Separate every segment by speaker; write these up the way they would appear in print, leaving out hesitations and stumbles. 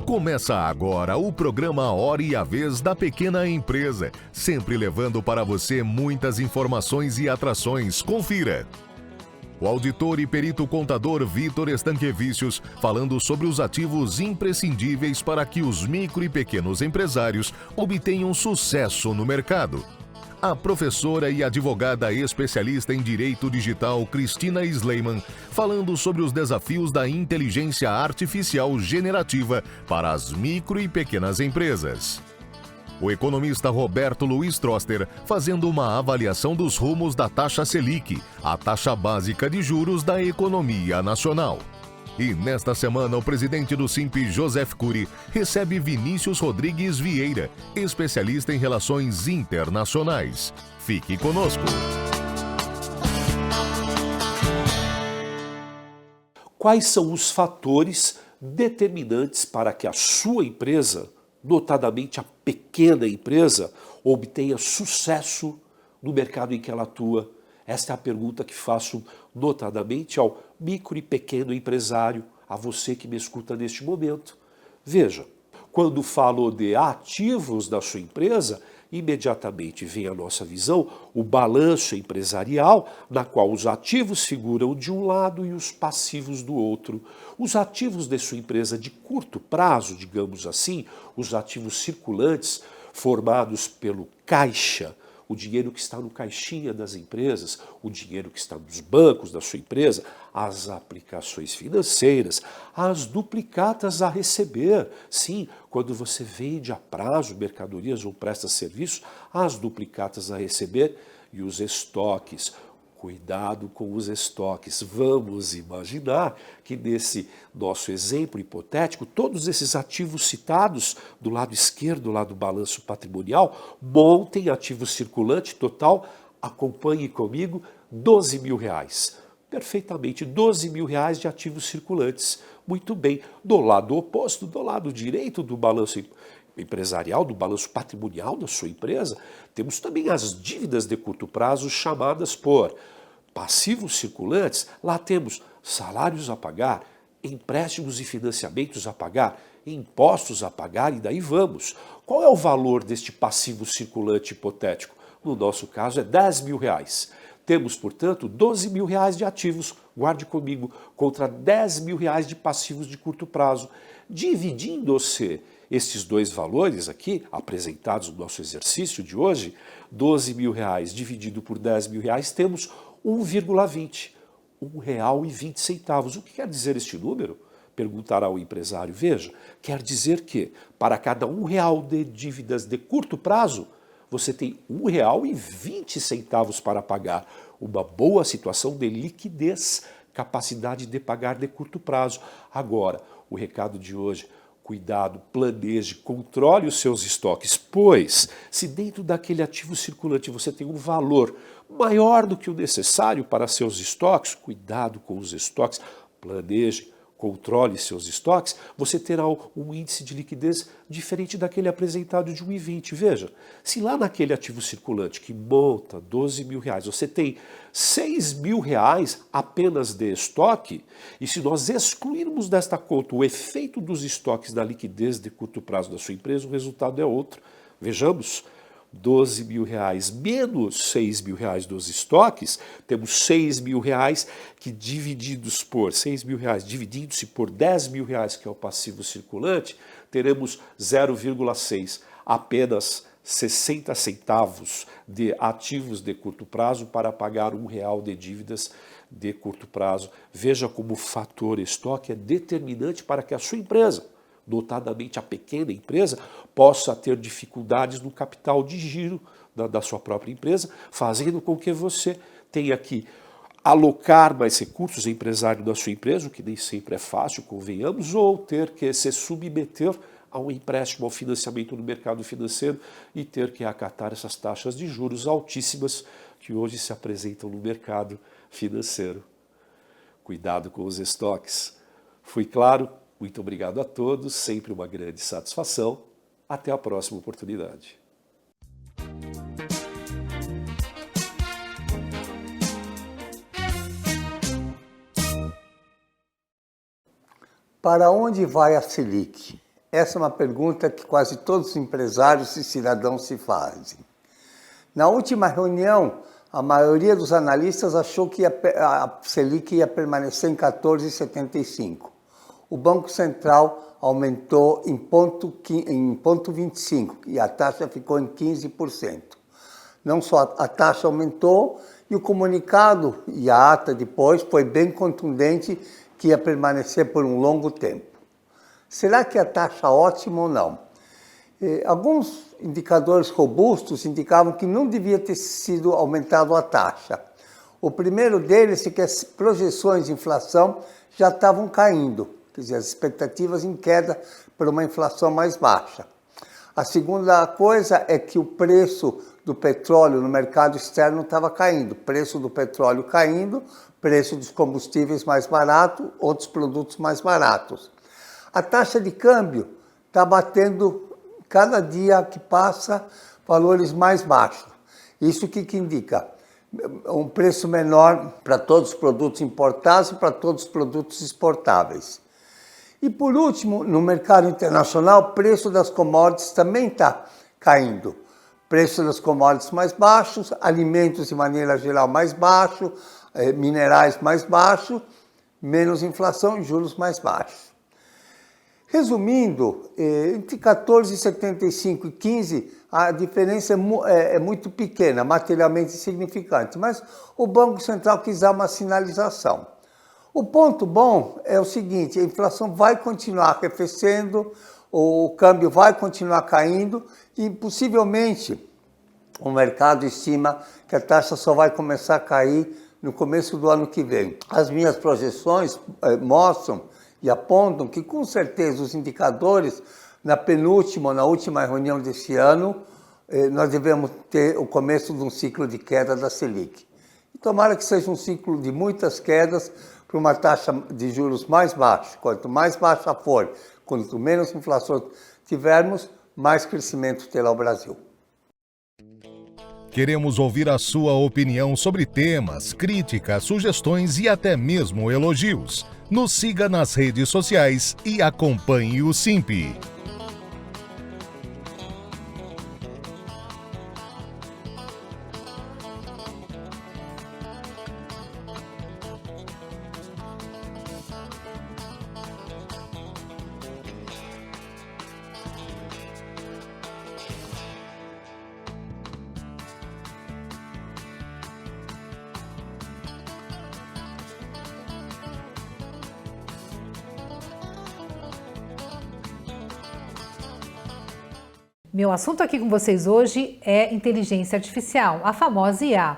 Speaker 1: Começa agora o programa Hora e a Vez da Pequena Empresa, sempre levando para você muitas informações e atrações. Confira! O auditor e perito contador Vitor Estanquevicius falando sobre os ativos imprescindíveis para que os micro e pequenos empresários obtenham sucesso no mercado. A professora e advogada especialista em Direito Digital Cristina Sleiman falando sobre os desafios da inteligência artificial generativa para as micro e pequenas empresas. O economista Roberto Luiz Troster fazendo uma avaliação dos rumos da taxa Selic, a taxa básica de juros da economia nacional. E nesta semana, o presidente do Simp, Joseph Cury, recebe Vinícius Rodrigues Vieira, especialista em relações internacionais. Fique conosco.
Speaker 2: Quais são os fatores determinantes para que a sua empresa, notadamente a pequena empresa, obtenha sucesso no mercado em que ela atua? Esta é a pergunta que faço notadamente ao micro e pequeno empresário, a você que me escuta neste momento. Veja, quando falo de ativos da sua empresa, imediatamente vem a nossa visão, o balanço empresarial, na qual os ativos figuram de um lado e os passivos do outro. Os ativos de sua empresa de curto prazo, digamos assim, os ativos circulantes, formados pelo caixa, o dinheiro que está no caixinha das empresas, o dinheiro que está nos bancos da sua empresa, as aplicações financeiras, as duplicatas a receber. Sim, quando você vende a prazo mercadorias ou presta serviços, as duplicatas a receber e os estoques. Cuidado com os estoques. Vamos imaginar que nesse nosso exemplo hipotético, todos esses ativos citados do lado esquerdo, do lado do balanço patrimonial, montem ativo circulante total, acompanhe comigo, R$12 mil. Perfeitamente, R$12 mil de ativos circulantes. Muito bem. Do lado oposto, do lado direito do balanço empresarial, do balanço patrimonial da sua empresa, temos também as dívidas de curto prazo chamadas por passivos circulantes. Lá temos salários a pagar, empréstimos e financiamentos a pagar, impostos a pagar e daí vamos. Qual é o valor deste passivo circulante hipotético? No nosso caso é R$10 mil. Temos, portanto, R$12 mil de ativos, guarde comigo, contra R$10 mil de passivos de curto prazo. Dividindo-se estes dois valores aqui, apresentados no nosso exercício de hoje, R$12 mil dividido por R$10 mil, temos 1,20, R$1,20. O que quer dizer este número? Perguntará o empresário. Veja, quer dizer que para cada R$1 de dívidas de curto prazo, você tem R$1,20 para pagar. Uma boa situação de liquidez, capacidade de pagar de curto prazo. Agora, o recado de hoje: cuidado, planeje, controle os seus estoques, pois se dentro daquele ativo circulante você tem um valor maior do que o necessário para seus estoques, cuidado com os estoques, planeje, controle seus estoques, você terá um índice de liquidez diferente daquele apresentado de 1,20. Veja, se lá naquele ativo circulante que monta R$12 mil, você tem R$6 mil apenas de estoque, e se nós excluirmos desta conta o efeito dos estoques da liquidez de curto prazo da sua empresa, o resultado é outro. Vejamos, R$12 mil menos R$6 mil dos estoques, temos R$6 mil que divididos por dividindo-se por R$10 mil, que é o passivo circulante, teremos 0,6, apenas 60 centavos de ativos de curto prazo para pagar R$1 de dívidas de curto prazo. Veja como o fator estoque é determinante para que a sua empresa, notadamente a pequena empresa, possa ter dificuldades no capital de giro da sua própria empresa, fazendo com que você tenha que alocar mais recursos empresário da sua empresa, o que nem sempre é fácil, convenhamos, ou ter que se submeter a um empréstimo ao financiamento no mercado financeiro e ter que acatar essas taxas de juros altíssimas que hoje se apresentam no mercado financeiro. Cuidado com os estoques. Fui claro? Muito obrigado a todos, sempre uma grande satisfação. Até a próxima oportunidade.
Speaker 3: Para onde vai a Selic? Essa é uma pergunta que quase todos os empresários e cidadãos se fazem. Na última reunião, a maioria dos analistas achou que a Selic ia permanecer em 14,75. O Banco Central aumentou em 0,25 e a taxa ficou em 15%. Não só a taxa aumentou, e o comunicado e a ata depois foi bem contundente que ia permanecer por um longo tempo. Será que a taxa é ótima ou não? Alguns indicadores robustos indicavam que não devia ter sido aumentado a taxa. O primeiro deles é que as projeções de inflação já estavam caindo, quer dizer, as expectativas em queda para uma inflação mais baixa. A segunda coisa é que o preço do petróleo no mercado externo estava caindo, preço do petróleo caindo, preço dos combustíveis mais barato, outros produtos mais baratos. A taxa de câmbio está batendo, cada dia que passa, valores mais baixos. Isso que indica? Um preço menor para todos os produtos importados e para todos os produtos exportáveis. E por último, no mercado internacional, o preço das commodities também está caindo. Preço das commodities mais baixos, alimentos de maneira geral mais baixo, minerais mais baixos, menos inflação e juros mais baixos. Resumindo, entre 14,75 e 15, a diferença é muito pequena, materialmente insignificante, mas o Banco Central quis dar uma sinalização. O ponto bom é o seguinte: a inflação vai continuar arrefecendo, o câmbio vai continuar caindo e possivelmente o mercado estima que a taxa só vai começar a cair no começo do ano que vem. As minhas projeções mostram e apontam que, com certeza, os indicadores, na última reunião desse ano, nós devemos ter o começo de um ciclo de queda da Selic. E tomara que seja um ciclo de muitas quedas para uma taxa de juros mais baixa. Quanto mais baixa for, quanto menos inflação tivermos, mais crescimento terá o Brasil.
Speaker 1: Queremos ouvir a sua opinião sobre temas, críticas, sugestões e até mesmo elogios. Nos siga nas redes sociais e acompanhe o SIMP.
Speaker 4: Meu assunto aqui com vocês hoje é inteligência artificial, a famosa IA.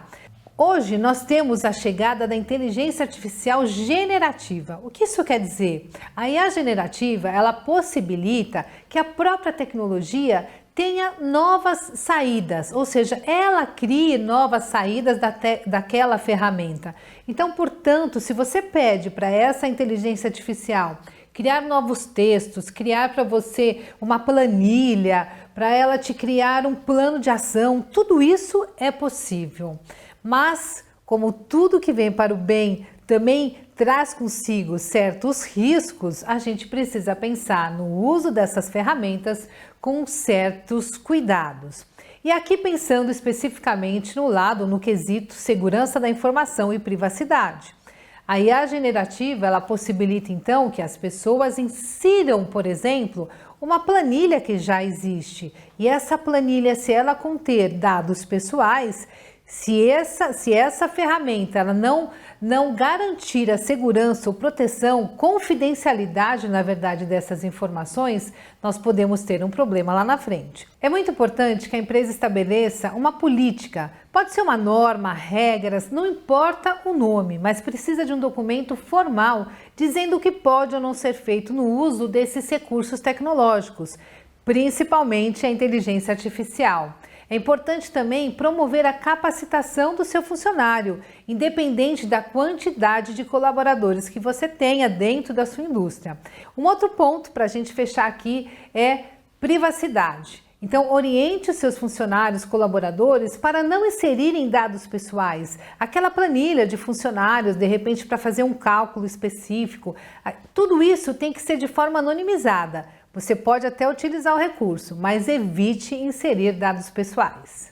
Speaker 4: Hoje nós temos a chegada da inteligência artificial generativa. O que isso quer dizer? A IA generativa, ela possibilita que a própria tecnologia tenha novas saídas, ou seja, ela crie novas saídas daquela ferramenta. Então, portanto, se você pede para essa inteligência artificial criar novos textos, criar para você uma planilha, para ela te criar um plano de ação, tudo isso é possível. Mas, como tudo que vem para o bem também traz consigo certos riscos, a gente precisa pensar no uso dessas ferramentas com certos cuidados. E aqui pensando especificamente no quesito segurança da informação e privacidade. A IA generativa, ela possibilita então que as pessoas insiram, por exemplo, uma planilha que já existe. E essa planilha, se ela conter dados pessoais, se essa ferramenta ela não garantir a segurança ou proteção, confidencialidade, na verdade, dessas informações, nós podemos ter um problema lá na frente. É muito importante que a empresa estabeleça uma política, pode ser uma norma, regras, não importa o nome, mas precisa de um documento formal dizendo o que pode ou não ser feito no uso desses recursos tecnológicos, principalmente a inteligência artificial. É importante também promover a capacitação do seu funcionário, independente da quantidade de colaboradores que você tenha dentro da sua indústria. Um outro ponto para a gente fechar aqui é privacidade. Então, oriente os seus funcionários, colaboradores, para não inserirem dados pessoais. Aquela planilha de funcionários, de repente, para fazer um cálculo específico. Tudo isso tem que ser de forma anonimizada. Você pode até utilizar o recurso, mas evite inserir dados pessoais.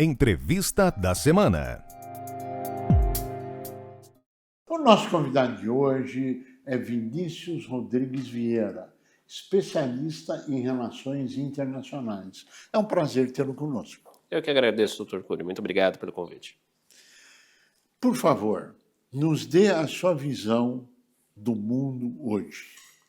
Speaker 1: Entrevista da semana.
Speaker 5: O nosso convidado de hoje é Vinícius Rodrigues Vieira, especialista em relações internacionais. É um prazer tê-lo conosco.
Speaker 6: Eu que agradeço, Dr. Cury. Muito obrigado pelo convite.
Speaker 5: Por favor, nos dê a sua visão do mundo hoje.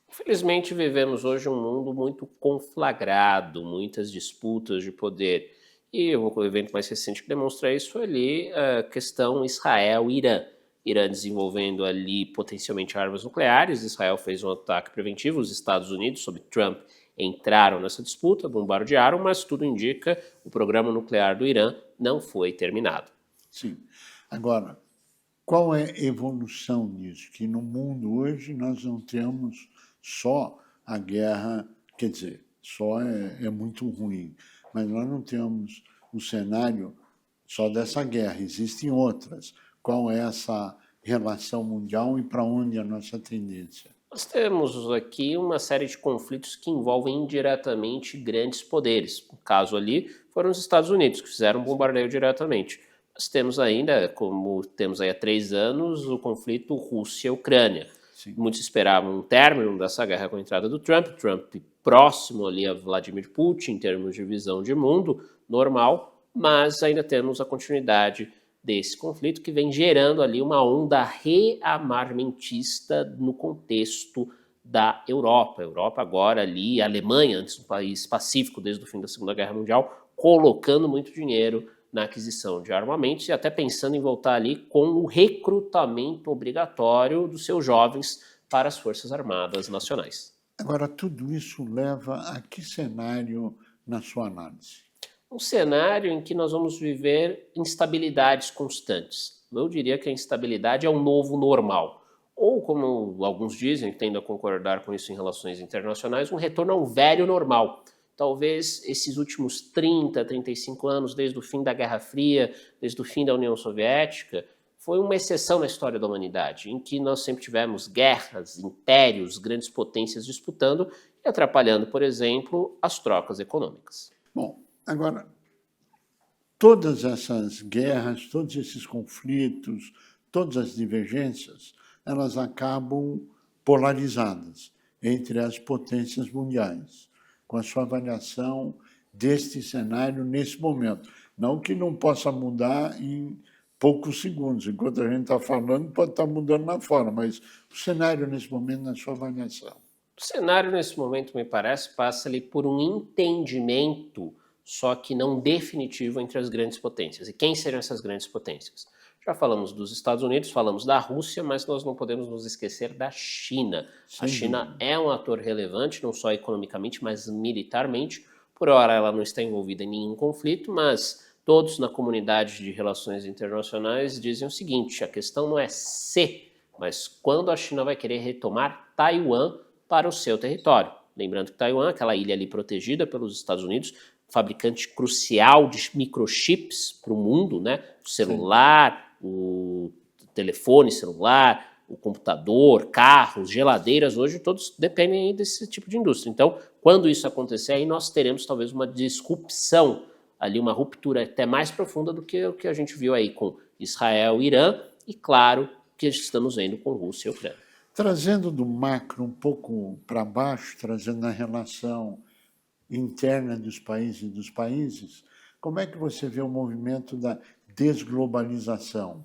Speaker 6: Infelizmente, vivemos hoje um mundo muito conflagrado, muitas disputas de poder. E o evento mais recente que demonstra isso foi ali a questão Israel-Irã. Irã desenvolvendo ali potencialmente armas nucleares, Israel fez um ataque preventivo, os Estados Unidos, sob Trump, entraram nessa disputa, bombardearam, mas tudo indica que o programa nuclear do Irã não foi terminado.
Speaker 5: Sim. Agora, qual é a evolução disso? Que no mundo hoje nós não temos só a guerra, quer dizer, só é muito ruim, mas nós não temos o cenário só dessa guerra, existem outras. Qual é essa relação mundial e para onde é a nossa tendência?
Speaker 6: Nós temos aqui uma série de conflitos que envolvem indiretamente grandes poderes. No caso ali, foram os Estados Unidos que fizeram um bombardeio diretamente. Nós temos ainda, como temos aí há 3 anos, o conflito Rússia-Ucrânia. Muitos esperavam um término dessa guerra com a entrada do Trump próximo ali a Vladimir Putin, em termos de visão de mundo normal, mas ainda temos a continuidade desse conflito que vem gerando ali uma onda rearmamentista no contexto da Europa. A Europa agora ali, a Alemanha, antes um país pacífico desde o fim da Segunda Guerra Mundial, colocando muito dinheiro na aquisição de armamentos e até pensando em voltar ali com o recrutamento obrigatório dos seus jovens para as Forças Armadas Nacionais.
Speaker 5: Agora, tudo isso leva a que cenário na sua análise?
Speaker 6: Um cenário em que nós vamos viver instabilidades constantes. Eu diria que a instabilidade é um novo normal. Ou, como alguns dizem, tendo a concordar com isso em relações internacionais, um retorno ao velho normal. Talvez esses últimos 30, 35 anos, desde o fim da Guerra Fria, desde o fim da União Soviética, foi uma exceção na história da humanidade, em que nós sempre tivemos guerras, impérios, grandes potências disputando e atrapalhando, por exemplo, as trocas econômicas.
Speaker 5: Bom, agora, todas essas guerras, todos esses conflitos, todas as divergências, elas acabam polarizadas entre as potências mundiais, com a sua avaliação deste cenário nesse momento. Não que não possa mudar em poucos segundos, enquanto a gente está falando, pode estar mudando lá fora, mas o cenário nesse momento, na sua avaliação.
Speaker 6: O cenário nesse momento, me parece, passa ali por um entendimento, só que não definitivo, entre as grandes potências. E quem seriam essas grandes potências? Já falamos dos Estados Unidos, falamos da Rússia, mas nós não podemos nos esquecer da China. A China é um ator relevante, não só economicamente, mas militarmente. Por hora ela não está envolvida em nenhum conflito, mas todos na comunidade de relações internacionais dizem o seguinte: a questão não é se, mas quando a China vai querer retomar Taiwan para o seu território. Lembrando que Taiwan, aquela ilha ali protegida pelos Estados Unidos, fabricante crucial de microchips para o mundo, né? O celular, o telefone celular, o computador, carros, geladeiras, hoje todos dependem desse tipo de indústria. Então, quando isso acontecer, aí nós teremos talvez uma disrupção, ali uma ruptura até mais profunda do que o que a gente viu aí com Israel e Irã, e claro que estamos vendo com Rússia e Ucrânia.
Speaker 5: Trazendo do macro um pouco para baixo, trazendo a relação interna dos países, como é que você vê o movimento da desglobalização?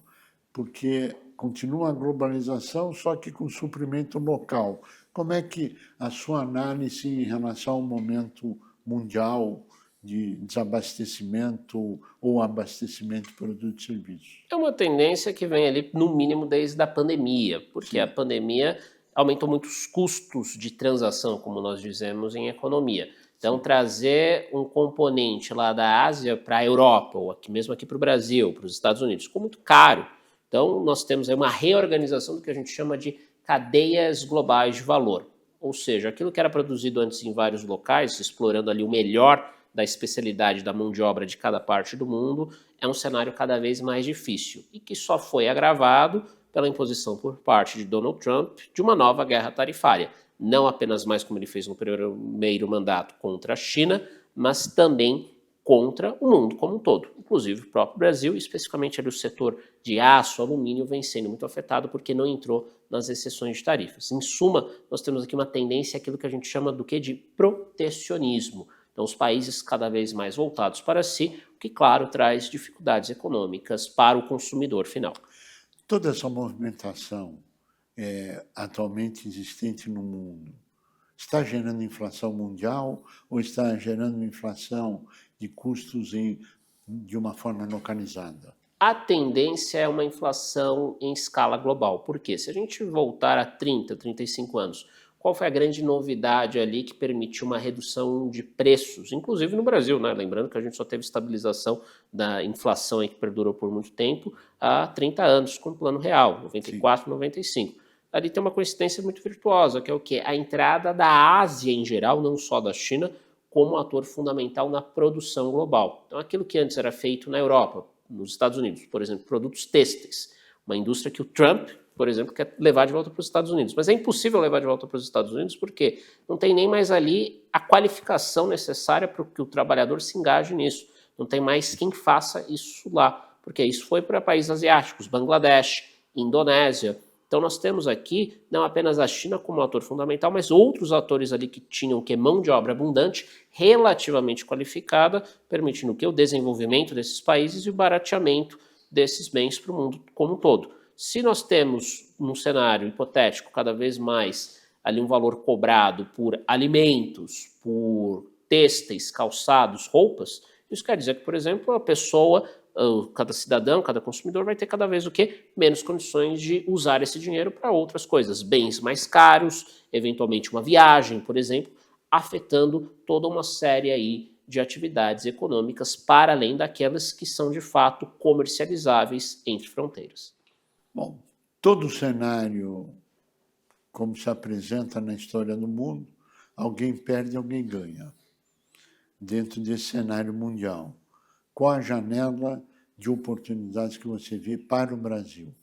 Speaker 5: Porque continua a globalização, só que com suprimento local. Como é que a sua análise em relação ao momento mundial de desabastecimento ou abastecimento de produtos e serviços?
Speaker 6: É uma tendência que vem ali, no mínimo, desde a pandemia, porque a pandemia aumentou muito os custos de transação, como nós dizemos em economia. Então, trazer um componente lá da Ásia para a Europa, ou aqui mesmo aqui para o Brasil, para os Estados Unidos, ficou muito caro. Então, nós temos aí uma reorganização do que a gente chama de cadeias globais de valor. Ou seja, aquilo que era produzido antes em vários locais, explorando ali o melhor da especialidade da mão de obra de cada parte do mundo, é um cenário cada vez mais difícil e que só foi agravado pela imposição por parte de Donald Trump de uma nova guerra tarifária. Não apenas mais como ele fez no primeiro mandato contra a China, mas também contra o mundo como um todo. Inclusive o próprio Brasil, especificamente ali o setor de aço, alumínio, vem sendo muito afetado porque não entrou nas exceções de tarifas. Em suma, nós temos aqui uma tendência àquilo que a gente chama do que de protecionismo. Então, os países cada vez mais voltados para si, o que, claro, traz dificuldades econômicas para o consumidor final.
Speaker 5: Toda essa movimentação atualmente existente no mundo está gerando inflação mundial ou está gerando inflação de custos de uma forma localizada?
Speaker 6: A tendência é uma inflação em escala global. Por quê? Se a gente voltar a 30, 35 anos, qual foi a grande novidade ali que permitiu uma redução de preços, inclusive no Brasil, né? Lembrando que a gente só teve estabilização da inflação aí que perdurou por muito tempo há 30 anos, com o Plano Real, 94, 95. Ali tem uma coincidência muito virtuosa, que é o quê? A entrada da Ásia em geral, não só da China, como ator fundamental na produção global. Então, aquilo que antes era feito na Europa, nos Estados Unidos, por exemplo, produtos têxteis, uma indústria que o Trump, por exemplo, quer levar de volta para os Estados Unidos. Mas é impossível levar de volta para os Estados Unidos porque não tem nem mais ali a qualificação necessária para que o trabalhador se engaje nisso. Não tem mais quem faça isso lá, porque isso foi para países asiáticos, Bangladesh, Indonésia. Então nós temos aqui não apenas a China como ator fundamental, mas outros atores ali que tinham mão de obra abundante, relativamente qualificada, permitindo o desenvolvimento desses países e o barateamento desses bens para o mundo como um todo. Se nós temos, num cenário hipotético, cada vez mais ali um valor cobrado por alimentos, por têxteis, calçados, roupas, isso quer dizer que, por exemplo, a pessoa, cada cidadão, cada consumidor vai ter cada vez menos condições de usar esse dinheiro para outras coisas, bens mais caros, eventualmente uma viagem, por exemplo, afetando toda uma série aí de atividades econômicas para além daquelas que são de fato comercializáveis entre fronteiras.
Speaker 5: Bom, todo o cenário, como se apresenta na história do mundo, alguém perde, alguém ganha. Dentro desse cenário mundial, qual a janela de oportunidades que você vê para o Brasil?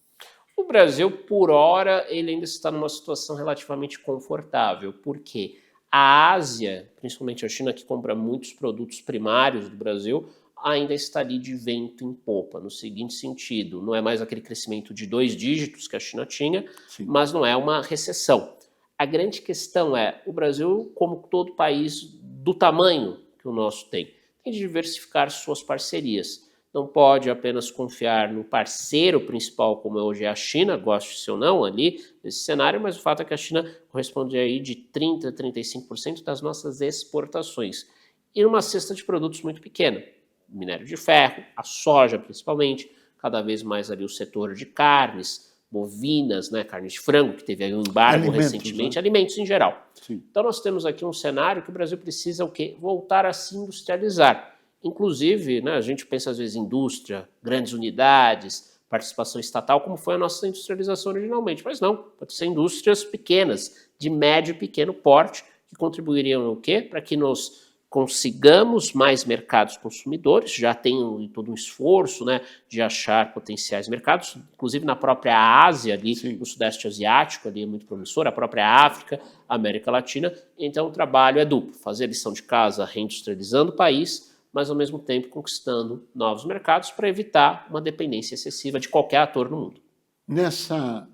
Speaker 6: O Brasil, por hora, ele ainda está numa situação relativamente confortável, porque a Ásia, principalmente a China, que compra muitos produtos primários do Brasil, ainda está ali de vento em popa, no seguinte sentido, não é mais aquele crescimento de 2 dígitos que a China tinha, Sim. mas não é uma recessão. A grande questão é, o Brasil, como todo país do tamanho que o nosso tem de diversificar suas parcerias. Não pode apenas confiar no parceiro principal, como hoje é a China, goste ou não ali nesse cenário, mas o fato é que a China corresponde aí de 30% a 35% das nossas exportações. E numa cesta de produtos muito pequena. Minério de ferro, a soja principalmente, cada vez mais ali o setor de carnes, bovinas, né, carne de frango, que teve aí um embargo recentemente, alimentos em geral. Sim. Então nós temos aqui um cenário que o Brasil precisa voltar a se industrializar. Inclusive, né, a gente pensa às vezes em indústria, grandes unidades, participação estatal, como foi a nossa industrialização originalmente, mas não, pode ser indústrias pequenas, de médio e pequeno porte, que contribuiriam no para que nós consigamos mais mercados consumidores, já tem todo um esforço, né, de achar potenciais mercados, inclusive na própria Ásia, ali, Sim. no Sudeste Asiático, ali é muito promissor, a própria África, América Latina. Então o trabalho é duplo, fazer a lição de casa reindustrializando o país, mas ao mesmo tempo conquistando novos mercados para evitar uma dependência excessiva de qualquer ator no mundo.
Speaker 5: Nessa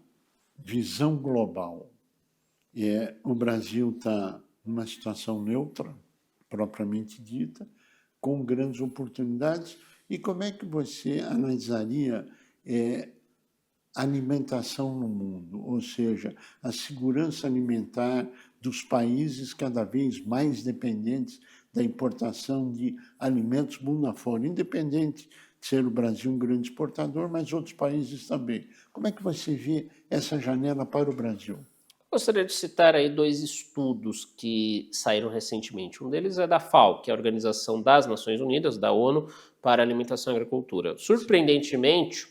Speaker 5: visão global, o Brasil está numa situação neutra, propriamente dita, com grandes oportunidades. E como é que você analisaria a alimentação no mundo, ou seja, a segurança alimentar dos países cada vez mais dependentes da importação de alimentos mundo afora, independente de ser o Brasil um grande exportador, mas outros países também. Como é que você vê essa janela para o Brasil?
Speaker 6: Gostaria de citar aí 2 estudos que saíram recentemente. Um deles é da FAO, que é a Organização das Nações Unidas, da ONU, para a Alimentação e Agricultura. Surpreendentemente,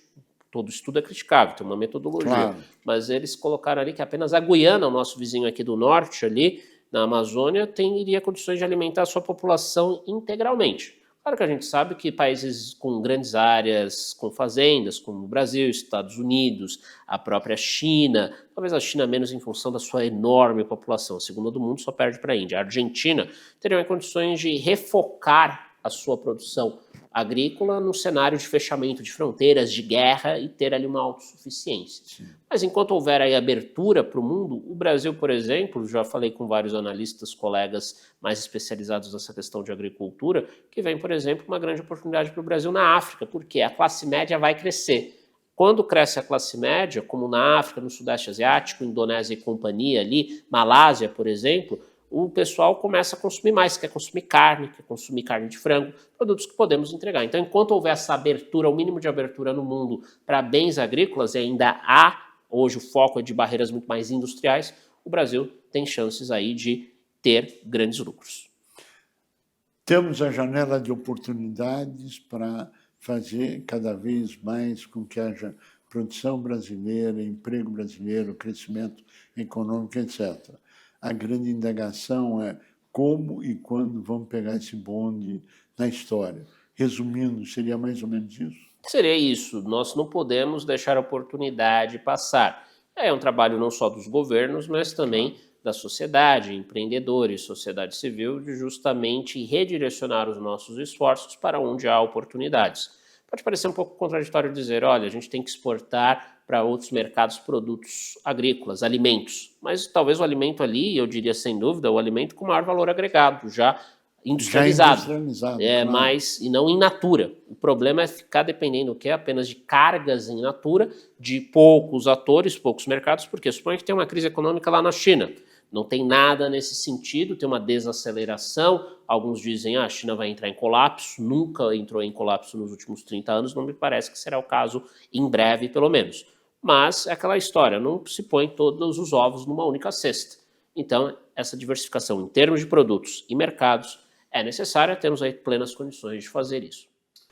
Speaker 6: todo estudo é criticável, tem uma metodologia,
Speaker 5: Claro.
Speaker 6: mas eles colocaram ali que apenas a Guiana, o nosso vizinho aqui do norte, ali na Amazônia, teria condições de alimentar a sua população integralmente. Claro que a gente sabe que países com grandes áreas, com fazendas, como o Brasil, Estados Unidos, a própria China, talvez a China menos em função da sua enorme população, a segunda do mundo só perde para a Índia. A Argentina teriam condições de refocar a sua produção agrícola no cenário de fechamento de fronteiras, de guerra e ter ali uma autossuficiência.
Speaker 5: Sim.
Speaker 6: Mas enquanto houver aí abertura para o mundo, o Brasil, por exemplo, já falei com vários analistas, colegas mais especializados nessa questão de agricultura, que vem, por exemplo, uma grande oportunidade para o Brasil na África, porque a classe média vai crescer. Quando cresce a classe média, como na África, no Sudeste Asiático, Indonésia e companhia ali, Malásia, por exemplo, o pessoal começa a consumir mais, quer consumir carne de frango, produtos que podemos entregar. Então, enquanto houver essa abertura, o mínimo de abertura no mundo para bens agrícolas, e ainda há, hoje o foco é de barreiras muito mais industriais, o Brasil tem chances aí de ter grandes lucros.
Speaker 5: Temos a janela de oportunidades para fazer cada vez mais com que haja produção brasileira, emprego brasileiro, crescimento econômico, etc. A grande indagação é como e quando vamos pegar esse bonde na história. Resumindo, seria mais ou menos isso?
Speaker 6: Seria isso. Nós não podemos deixar a oportunidade passar. É um trabalho não só dos governos, mas também da sociedade, empreendedores, sociedade civil, de justamente redirecionar os nossos esforços para onde há oportunidades. Pode parecer um pouco contraditório dizer, olha, a gente tem que exportar para outros mercados produtos agrícolas, alimentos. Mas talvez o alimento ali, eu diria sem dúvida, o alimento com maior valor agregado, já industrializado.
Speaker 5: Claro.
Speaker 6: Mas, e não in natura. O problema é ficar dependendo apenas de cargas in natura, de poucos atores, poucos mercados, porque suponha que tem uma crise econômica lá na China. Não tem nada nesse sentido, tem uma desaceleração. Alguns dizem a China vai entrar em colapso, nunca entrou em colapso nos últimos 30 anos, não me parece que será o caso em breve, pelo menos. Mas é aquela história, não se põe todos os ovos numa única cesta. Então, essa diversificação em termos de produtos e mercados é necessária, temos aí plenas condições de fazer isso.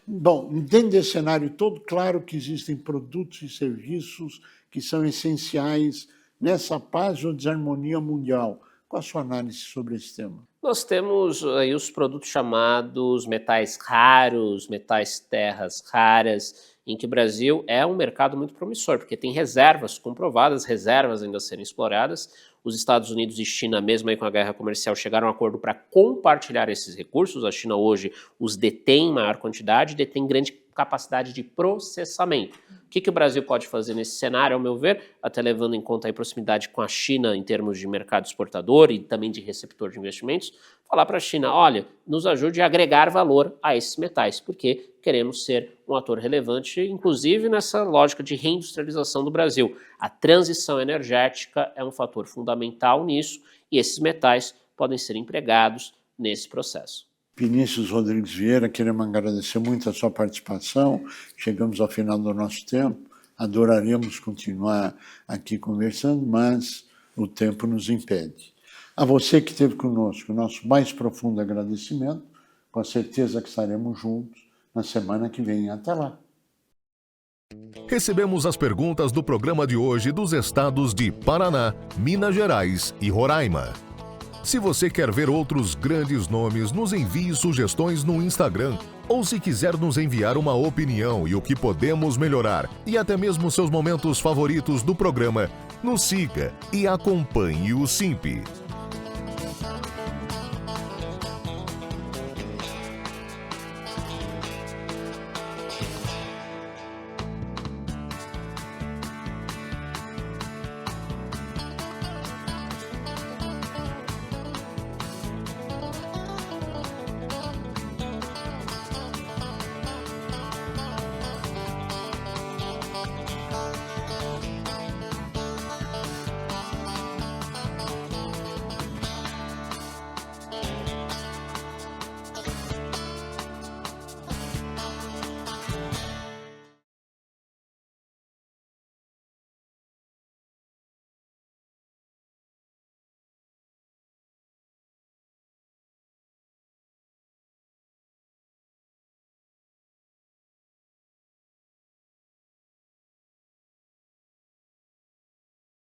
Speaker 5: Bom, dentro desse cenário todo, claro que existem produtos e serviços que são essenciais nessa paz ou desarmonia mundial. Qual a sua análise sobre esse tema?
Speaker 6: Nós temos aí os produtos chamados metais raros, metais terras raras, em que o Brasil é um mercado muito promissor, porque tem reservas comprovadas, reservas ainda a serem exploradas. Os Estados Unidos e China, mesmo aí com a guerra comercial, chegaram a um acordo para compartilhar esses recursos. A China hoje os detém em maior quantidade, detém grande capacidade de processamento. O que o Brasil pode fazer nesse cenário, ao meu ver, até levando em conta a proximidade com a China em termos de mercado exportador e também de receptor de investimentos, falar para a China, olha, nos ajude a agregar valor a esses metais, porque queremos ser um ator relevante, inclusive nessa lógica de reindustrialização do Brasil. A transição energética é um fator fundamental nisso e esses metais podem ser empregados nesse processo.
Speaker 5: Vinícius Rodrigues Vieira, queremos agradecer muito a sua participação. Chegamos ao final do nosso tempo. Adoraríamos continuar aqui conversando, mas o tempo nos impede. A você que esteve conosco, nosso mais profundo agradecimento. Com certeza que estaremos juntos na semana que vem. Até lá.
Speaker 1: Recebemos as perguntas do programa de hoje dos estados de Paraná, Minas Gerais e Roraima. Se você quer ver outros grandes nomes, nos envie sugestões no Instagram. Ou se quiser nos enviar uma opinião e o que podemos melhorar, e até mesmo seus momentos favoritos do programa, nos siga e acompanhe o SIMP.